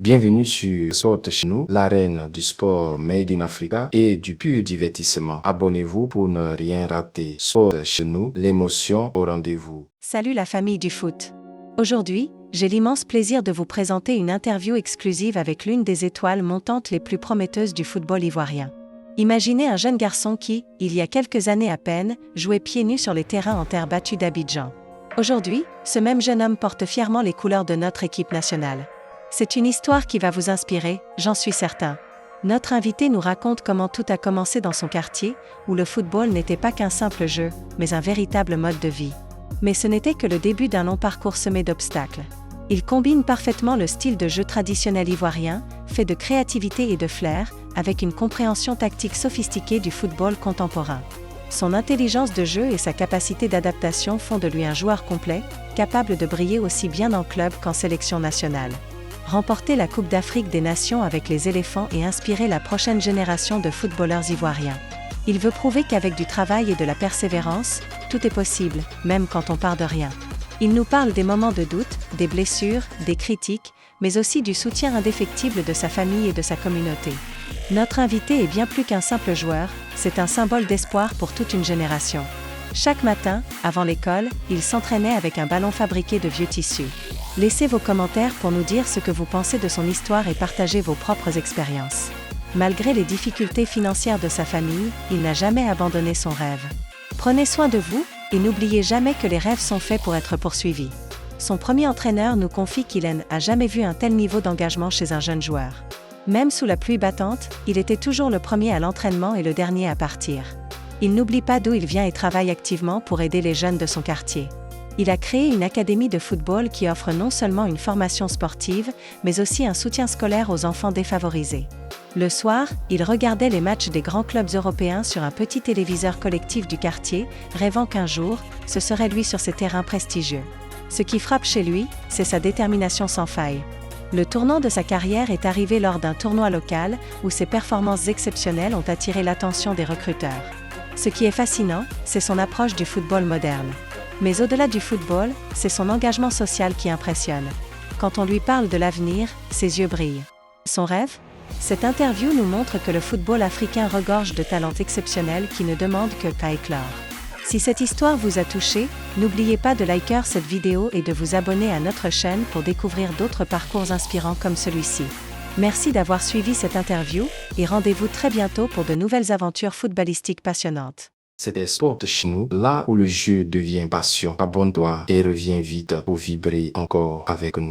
Bienvenue sur Sport chez nous, l'arène du sport made in Africa et du pur divertissement. Abonnez-vous pour ne rien rater. Sport chez nous, l'émotion au rendez-vous. Salut la famille du foot. Aujourd'hui, j'ai l'immense plaisir de vous présenter une interview exclusive avec l'une des étoiles montantes les plus prometteuses du football ivoirien. Imaginez un jeune garçon qui, il y a quelques années à peine, jouait pieds nus sur les terrains en terre battue d'Abidjan. Aujourd'hui, ce même jeune homme porte fièrement les couleurs de notre équipe nationale. C'est une histoire qui va vous inspirer, j'en suis certain. Notre invité nous raconte comment tout a commencé dans son quartier, où le football n'était pas qu'un simple jeu, mais un véritable mode de vie. Mais ce n'était que le début d'un long parcours semé d'obstacles. Il combine parfaitement le style de jeu traditionnel ivoirien, fait de créativité et de flair, avec une compréhension tactique sophistiquée du football contemporain. Son intelligence de jeu et sa capacité d'adaptation font de lui un joueur complet, capable de briller aussi bien en club qu'en sélection nationale. Remporter la Coupe d'Afrique des Nations avec les éléphants et inspirer la prochaine génération de footballeurs ivoiriens. Il veut prouver qu'avec du travail et de la persévérance, tout est possible, même quand on part de rien. Il nous parle des moments de doute, des blessures, des critiques, mais aussi du soutien indéfectible de sa famille et de sa communauté. Notre invité est bien plus qu'un simple joueur, c'est un symbole d'espoir pour toute une génération. Chaque matin, avant l'école, il s'entraînait avec un ballon fabriqué de vieux tissus. Laissez vos commentaires pour nous dire ce que vous pensez de son histoire et partagez vos propres expériences. Malgré les difficultés financières de sa famille, il n'a jamais abandonné son rêve. Prenez soin de vous, et n'oubliez jamais que les rêves sont faits pour être poursuivis. Son premier entraîneur nous confie qu'il n'a jamais vu un tel niveau d'engagement chez un jeune joueur. Même sous la pluie battante, il était toujours le premier à l'entraînement et le dernier à partir. Il n'oublie pas d'où il vient et travaille activement pour aider les jeunes de son quartier. Il a créé une académie de football qui offre non seulement une formation sportive, mais aussi un soutien scolaire aux enfants défavorisés. Le soir, il regardait les matchs des grands clubs européens sur un petit téléviseur collectif du quartier, rêvant qu'un jour, ce serait lui sur ces terrains prestigieux. Ce qui frappe chez lui, c'est sa détermination sans faille. Le tournant de sa carrière est arrivé lors d'un tournoi local, où ses performances exceptionnelles ont attiré l'attention des recruteurs. Ce qui est fascinant, c'est son approche du football moderne. Mais au-delà du football, c'est son engagement social qui impressionne. Quand on lui parle de l'avenir, ses yeux brillent. Son rêve ? Cette interview nous montre que le football africain regorge de talents exceptionnels qui ne demandent qu'à éclore. Si cette histoire vous a touché, n'oubliez pas de liker cette vidéo et de vous abonner à notre chaîne pour découvrir d'autres parcours inspirants comme celui-ci. Merci d'avoir suivi cette interview, et rendez-vous très bientôt pour de nouvelles aventures footballistiques passionnantes. C'était Sport chez nous, là où le jeu devient passion. Abonne-toi et reviens vite pour vibrer encore avec nous.